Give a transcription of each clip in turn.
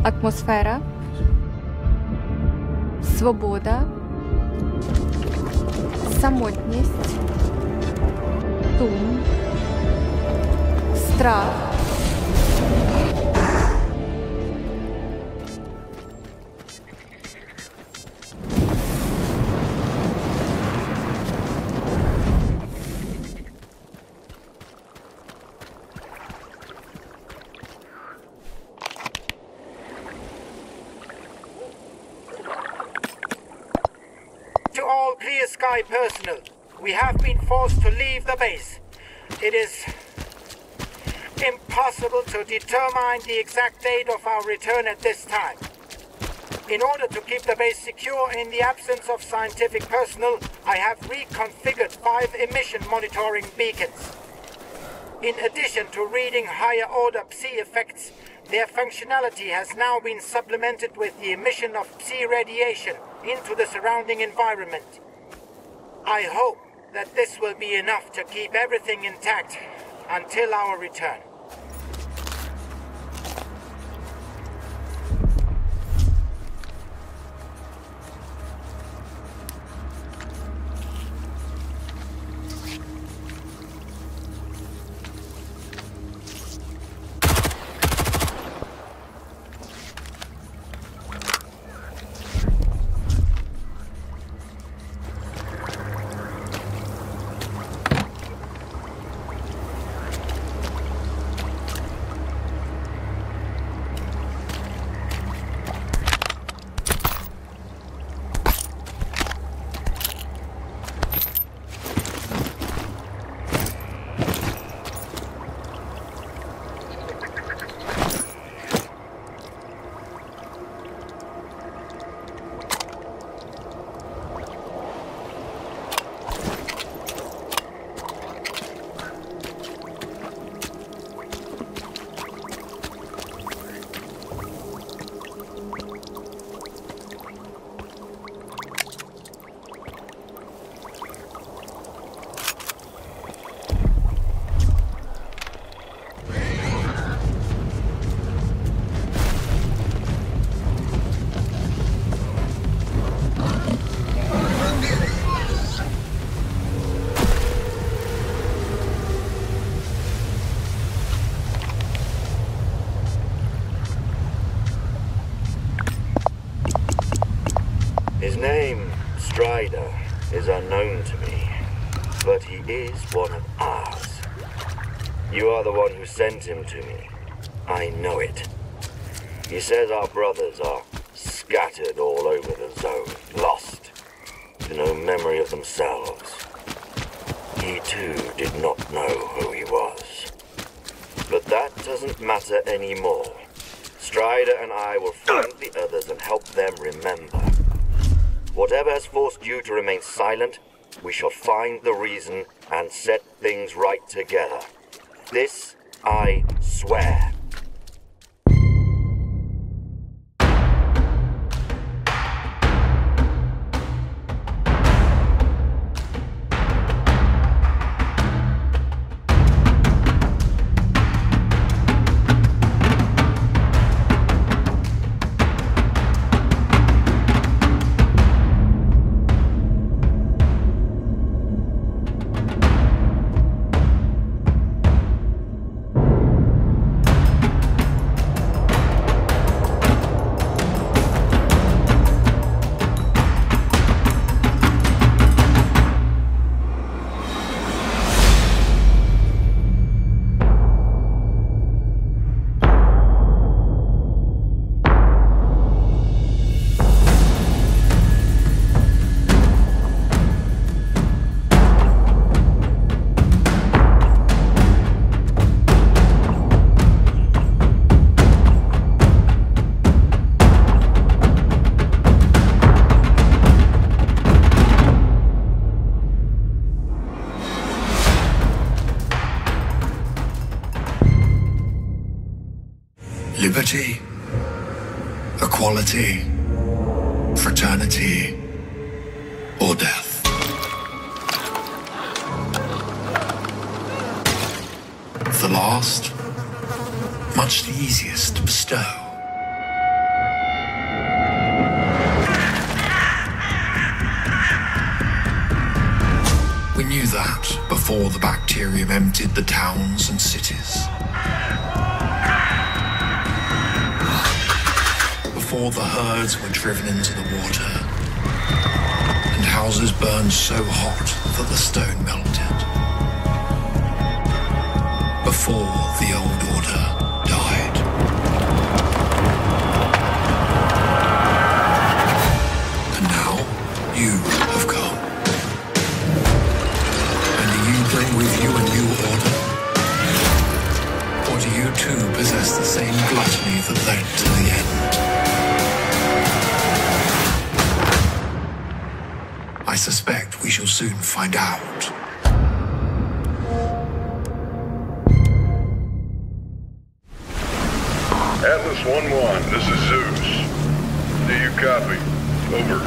атмосфера, свобода, самотність, сум, страх. To all Clear Sky personnel, we have been forced to leave the base. It is impossible to determine the exact date of our return at this time. In order to keep the base secure in the absence of scientific personnel, I have reconfigured 5 emission monitoring beacons. In addition to reading higher order Psi effects, their functionality has now been supplemented with the emission of Psi radiation into the surrounding environment. I hope that this will be enough to keep everything intact until our return. His name, Strider, is unknown to me, but he is one of ours. You are the one who sent him to me. I know it. He says our brothers are scattered all over the zone, lost, to no memory of themselves. He too did not know who he was. But that doesn't matter anymore. Strider and I will find the others and help them remember. Whatever has forced you to remain silent, we shall find the reason and set things right together. This I swear. Liberty, equality, fraternity, or death. The last, much the easiest to bestow. before the bacterium emptied the towns and cities. Before the herds were driven into the water, and houses burned so hot that the stone melted. Before the old order died. And now, you have come. And do you bring with you a new order? Or do you too possess the same gluttony that led to the end? I suspect we shall soon find out. Atlas 1-1, this is Zeus. Do you copy? Over.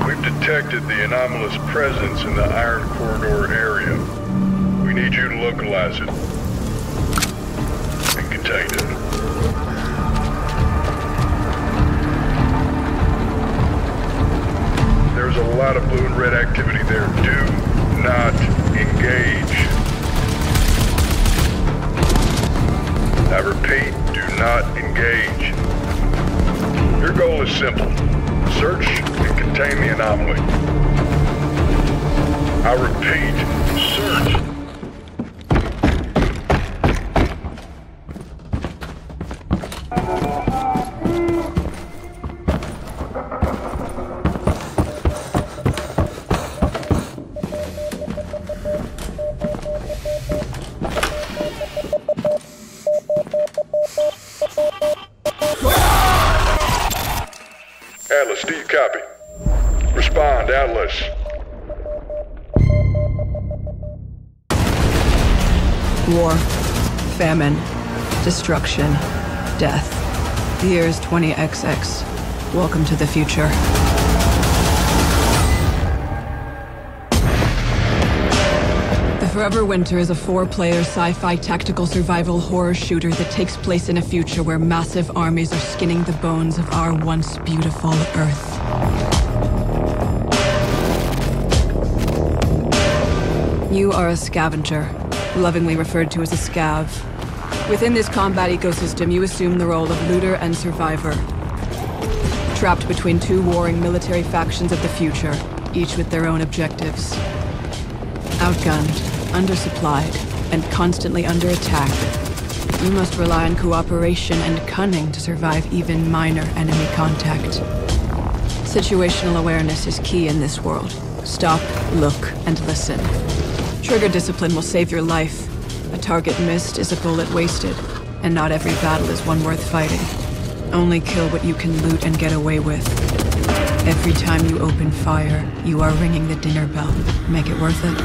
We've detected the anomalous presence in the Iron Corridor area. We need you to localize it and contain it. There's a lot of blue and red activity there. Do not engage. I repeat, do not engage. Your goal is simple. Search and contain the anomaly. I repeat, search. Atlas, do you copy? Respond, Atlas. War, famine, destruction, death. The year is 20XX. Welcome to the future. The Forever Winter is a 4-player sci-fi tactical survival horror shooter that takes place in a future where massive armies are skinning the bones of our once beautiful Earth. You are a scavenger, lovingly referred to as a scav. Within this combat ecosystem, you assume the role of looter and survivor. Trapped between two warring military factions of the future, each with their own objectives. Outgunned, undersupplied, and constantly under attack, you must rely on cooperation and cunning to survive even minor enemy contact. Situational awareness is key in this world. Stop, look, and listen. Trigger discipline will save your life. A target missed is a bullet wasted, and not every battle is one worth fighting. Only kill what you can loot and get away with. Every time you open fire, you are ringing the dinner bell. Make it worth it.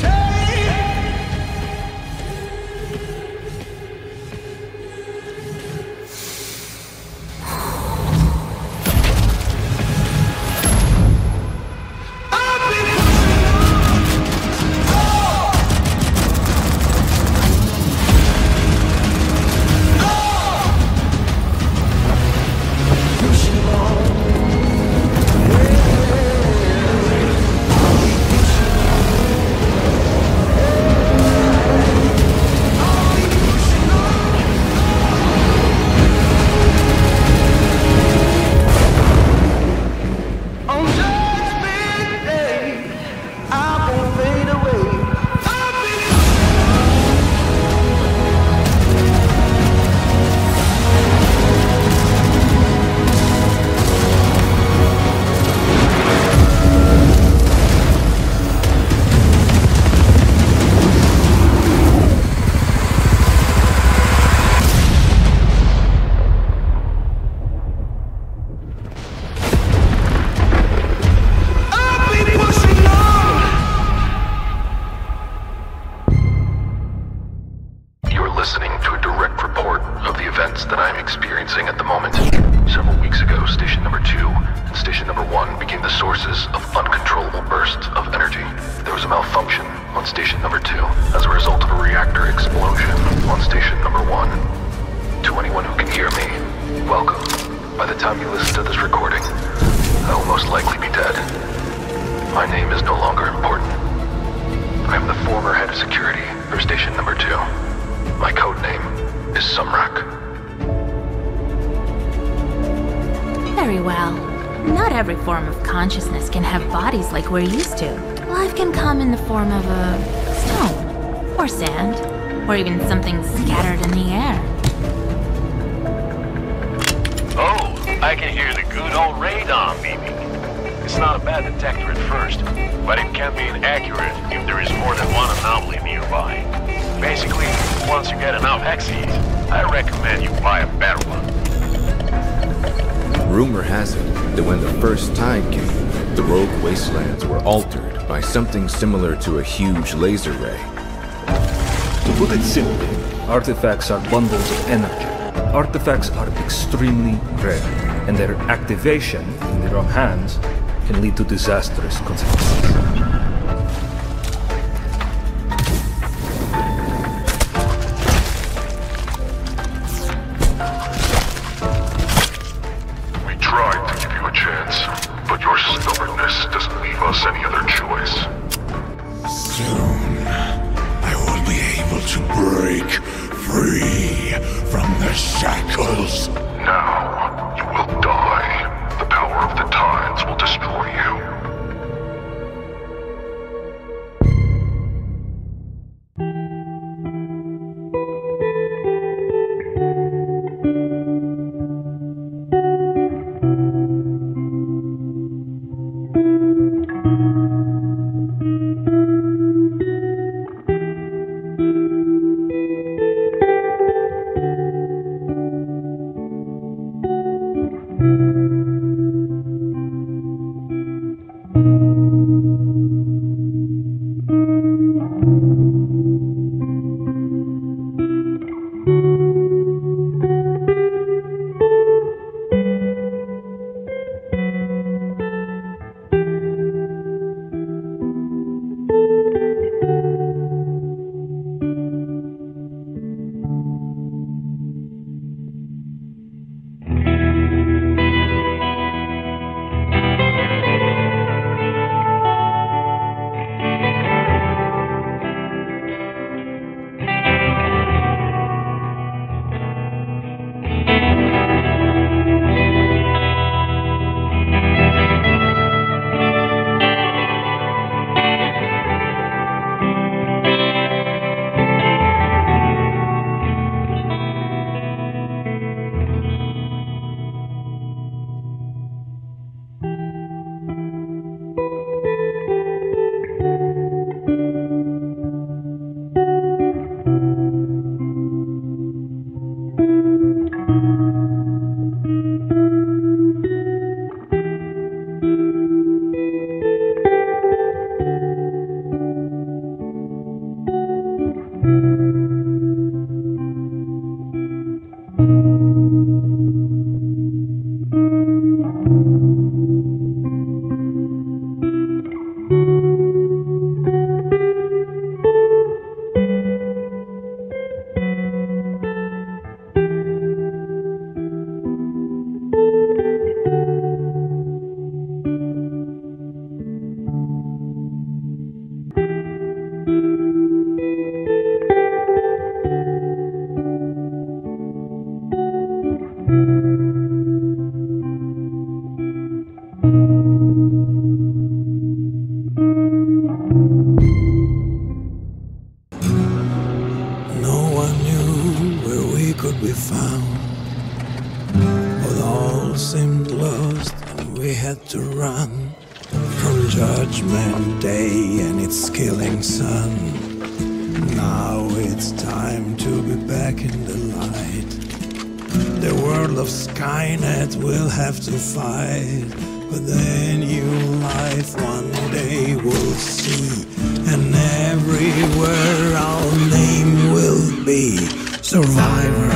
Say threats that I'm experiencing at the moment. Several weeks ago, Station Number 2 and Station Number 1 became the sources of uncontrollable bursts of energy. There was a malfunction on Station Number 2 as a result of a reactor explosion on Station Number 1. To anyone who can hear me, welcome. By the time you listen to this recording, I will most likely be dead. My name is no longer important. I am the former head of security for Station Number 2. My code name is Sumrak. Very well. Not every form of consciousness can have bodies like we're used to. Life can come in the form of a stone, or sand, or even something scattered in the air. Oh, I can hear the good old radon beeping. It's not a bad detector at first, but it can be inaccurate if there is more than one anomaly nearby. Basically, once you get enough hexes, I recommend you buy a better one. Rumor has it that when the first tide came, the rogue wastelands were altered by something similar to a huge laser ray. To put it simply, artifacts are bundles of energy. Artifacts are extremely rare, and their activation in the wrong hands can lead to disastrous consequences. We tried to give you a chance, but your stubbornness doesn't leave us any other choice. Soon, I will be able to break free from the shackles. Now, you will die. The power of the tides will destroy you. To run from Judgment Day and its killing sun. Now it's time to be back in the light. The world of Skynet will have to fight, but the new life one day we'll see, and everywhere our name will be Survivor.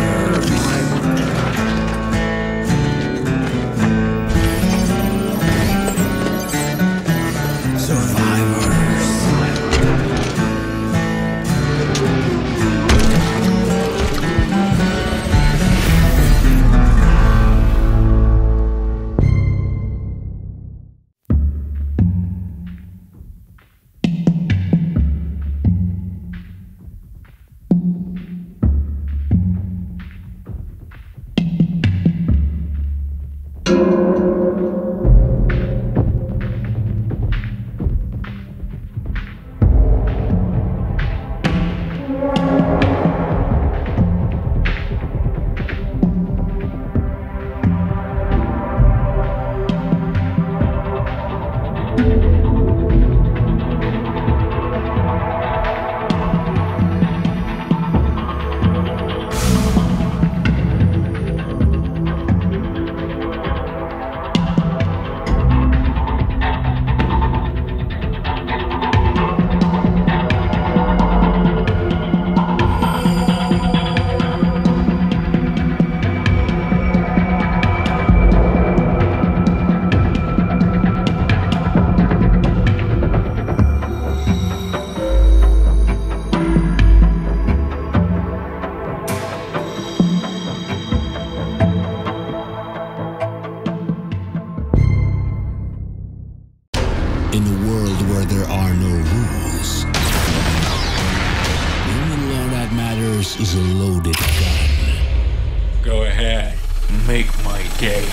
make my day.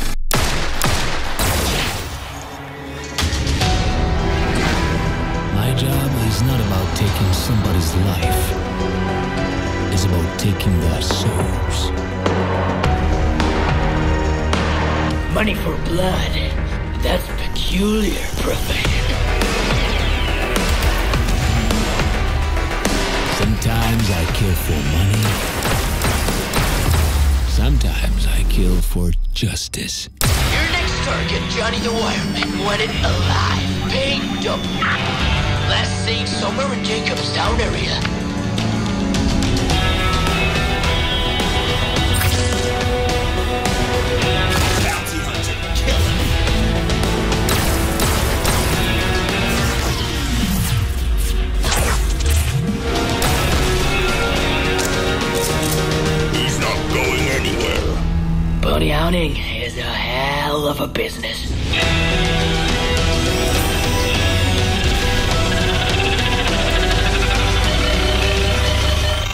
My job is not about taking somebody's life. It's about taking their souls. Money for blood. That's peculiar profession. Sometimes I kill for money. Sometimes I kill for justice. Your next target, Johnny the Wireman, wanted alive, paying double. Last seen somewhere in Jacobstown area. Bounty hunter, kill him. He's not going anywhere. Bounty hunting is a hell of a business.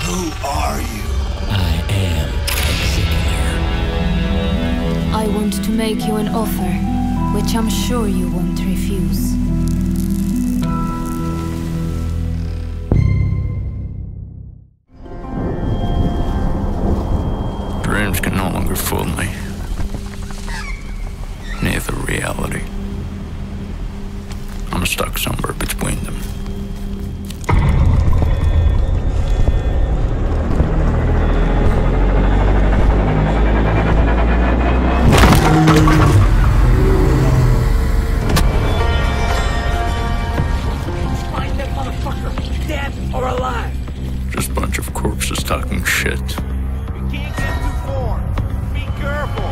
Who are you? I am ExeKiller. I want to make you an offer, which I'm sure you won't refuse. Dreams can no longer fool me. Neither reality. I'm stuck somewhere between them. Find that motherfucker, dead or alive. Just a bunch of corpses talking shit. You can't get too far. Be careful.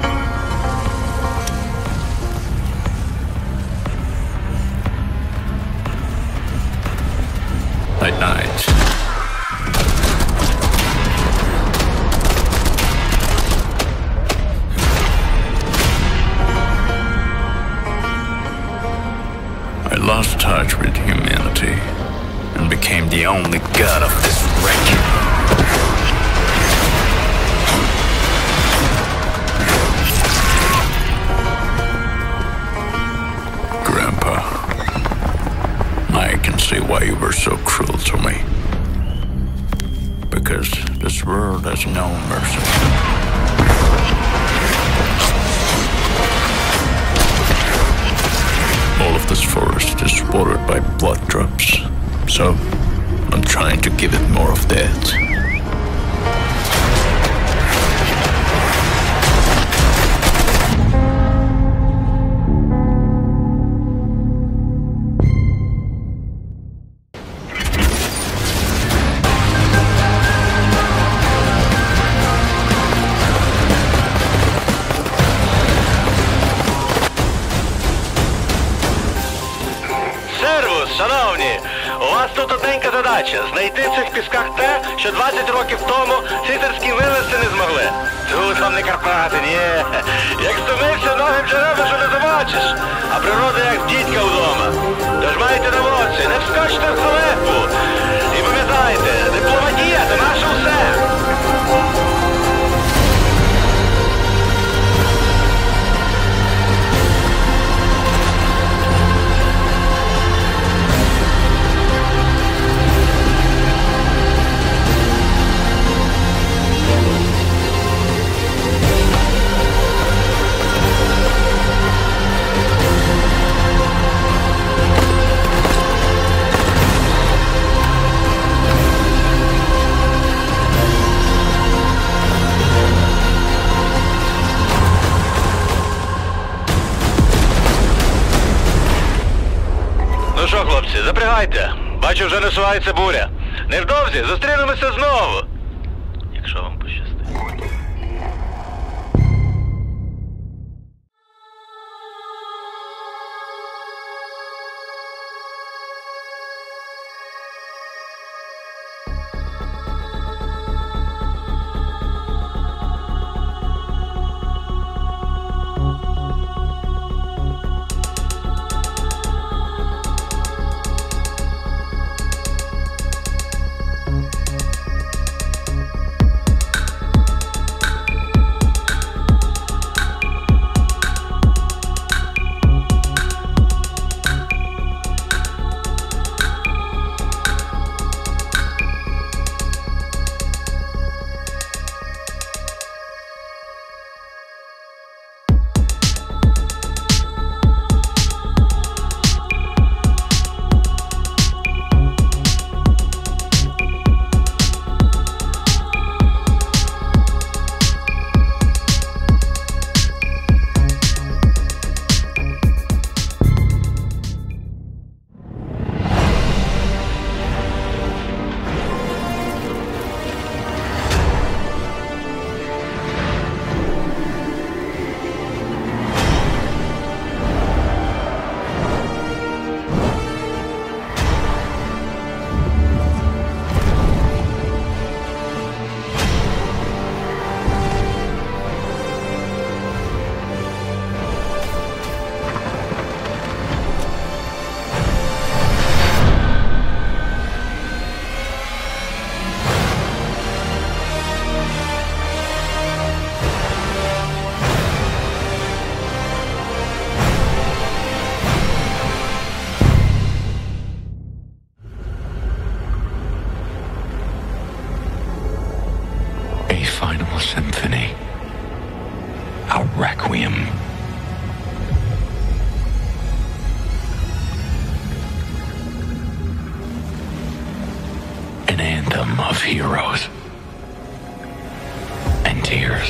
At night. I lost touch with humanity and became the only god of this wreck. Grandpa, I can see why you were so cruel to me. Because this world has no mercy. All of this forest is watered by blood drops, so I'm trying to give it more of that. Шановні, у вас тут одненька задача – знайти в цих пісках те, що 20 років тому сітерські вивезти не змогли. Тут вам не Карпати, ні. Як стомився, ноги вже робиш, що не замочиш. А природа як дідька вдома. Тож майте на моці, не вскочте в халепу. І пам'ятайте, дипломатія – це наше все. Ну що, хлопці, запрягайте. Бачу, вже насувається буря. Невдовзі зустрінемося знову. Якщо вам пощастить. requiem. An anthem of heroes and tears.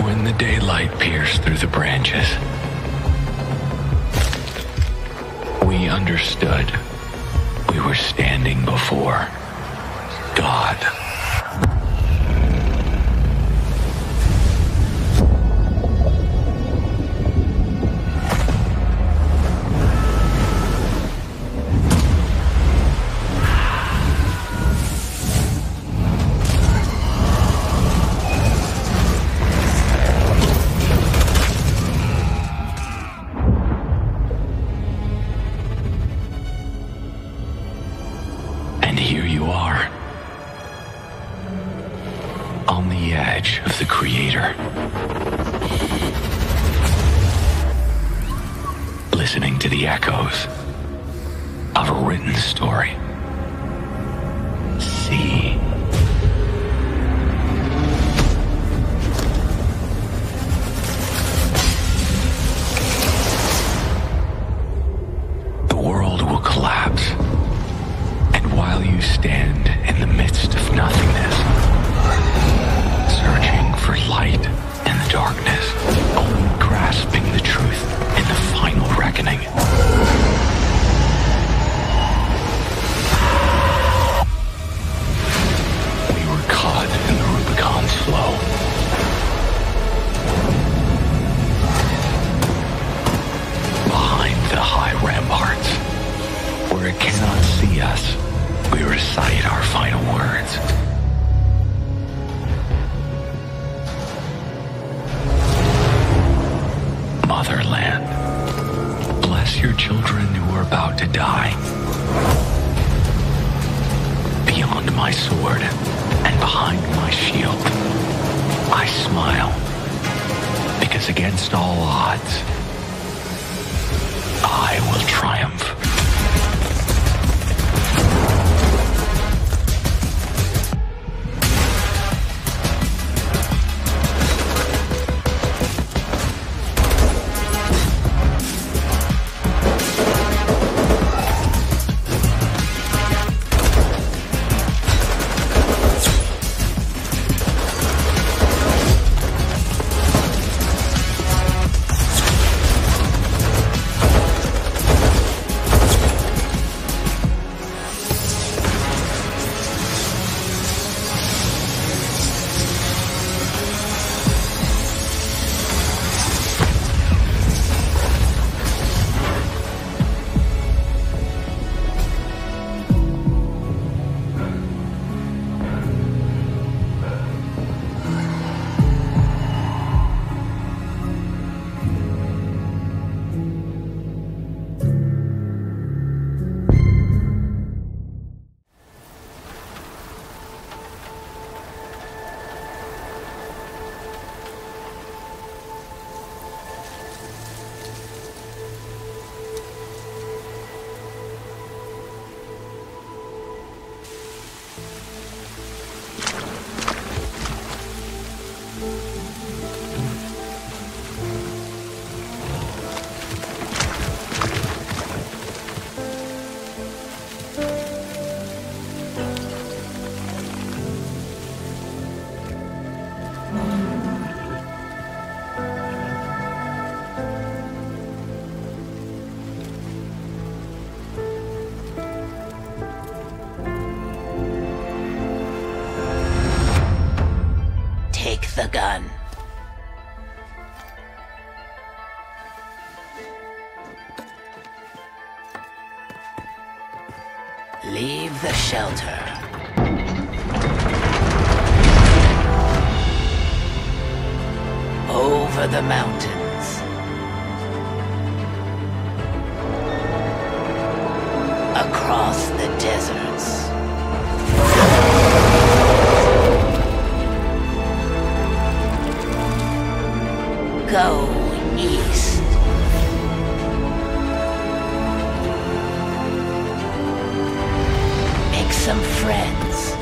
When the daylight pierced through the branches, we understood we were standing before God. And here you are, on the edge of the Creator, listening to the echoes of a written story. See. The world will collapse, and while you stand in the midst of nothingness, searching for light in the darkness, only grasping the truth in the final reckoning. We were caught in the Rubicon's flow. Behind the high ramparts, where it cannot see us, we recite our final words. Motherland, bless your children who are about to die. Beyond my sword and behind my shield, I smile, because against all odds, I will triumph. The gun. Leave the shelter. Over the mountains. Across the deserts. Go east. Make some friends.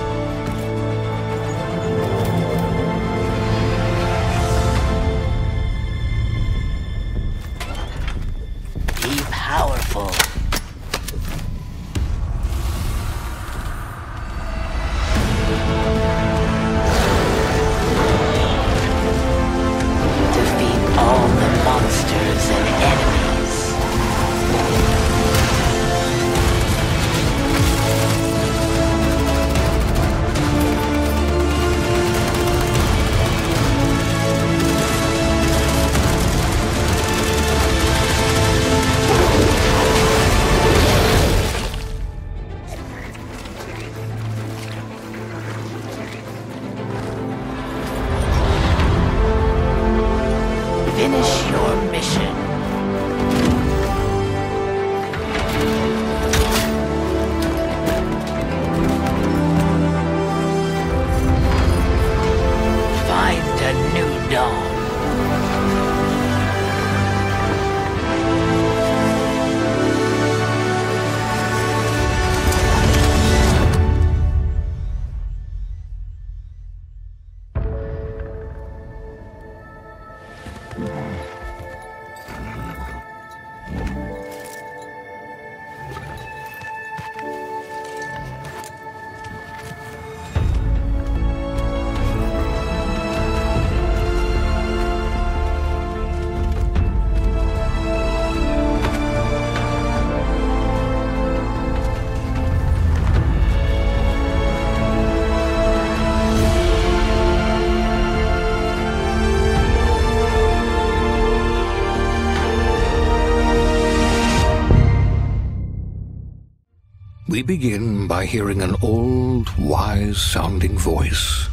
We begin by hearing an old, wise-sounding voice.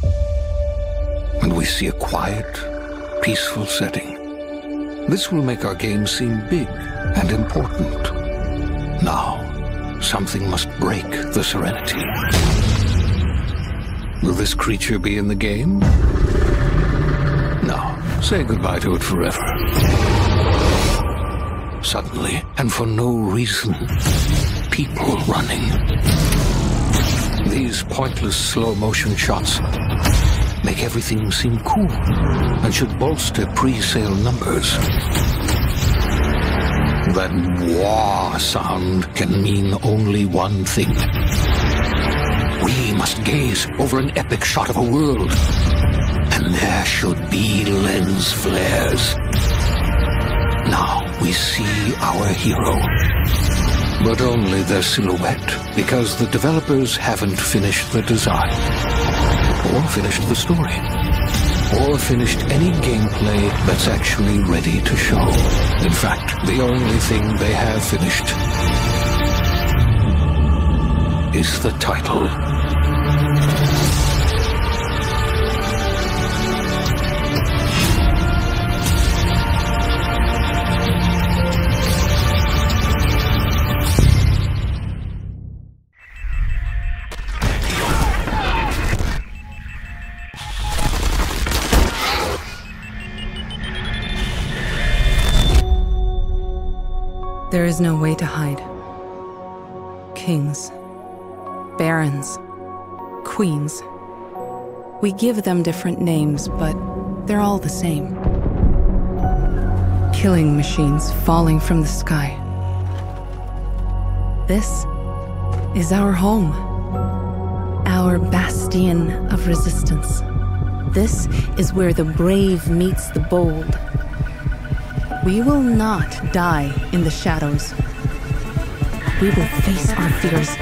And we see a quiet, peaceful setting. This will make our game seem big and important. Now, something must break the serenity. Will this creature be in the game? No. Say goodbye to it forever. Suddenly, and for no reason, people running. These pointless slow-motion shots make everything seem cool and should bolster pre-sale numbers. That wah sound can mean only one thing. We must gaze over an epic shot of a world, and there should be lens flares. Now we see our hero, but only their silhouette, because the developers haven't finished the design, or finished the story, or finished any gameplay that's actually ready to show. In fact, the only thing they have finished is the title. There is no way to hide. Kings, barons, queens. We give them different names, but they're all the same. Killing machines falling from the sky. This is our home. Our bastion of resistance. This is where the brave meets the bold. We will not die in the shadows. We will face our fears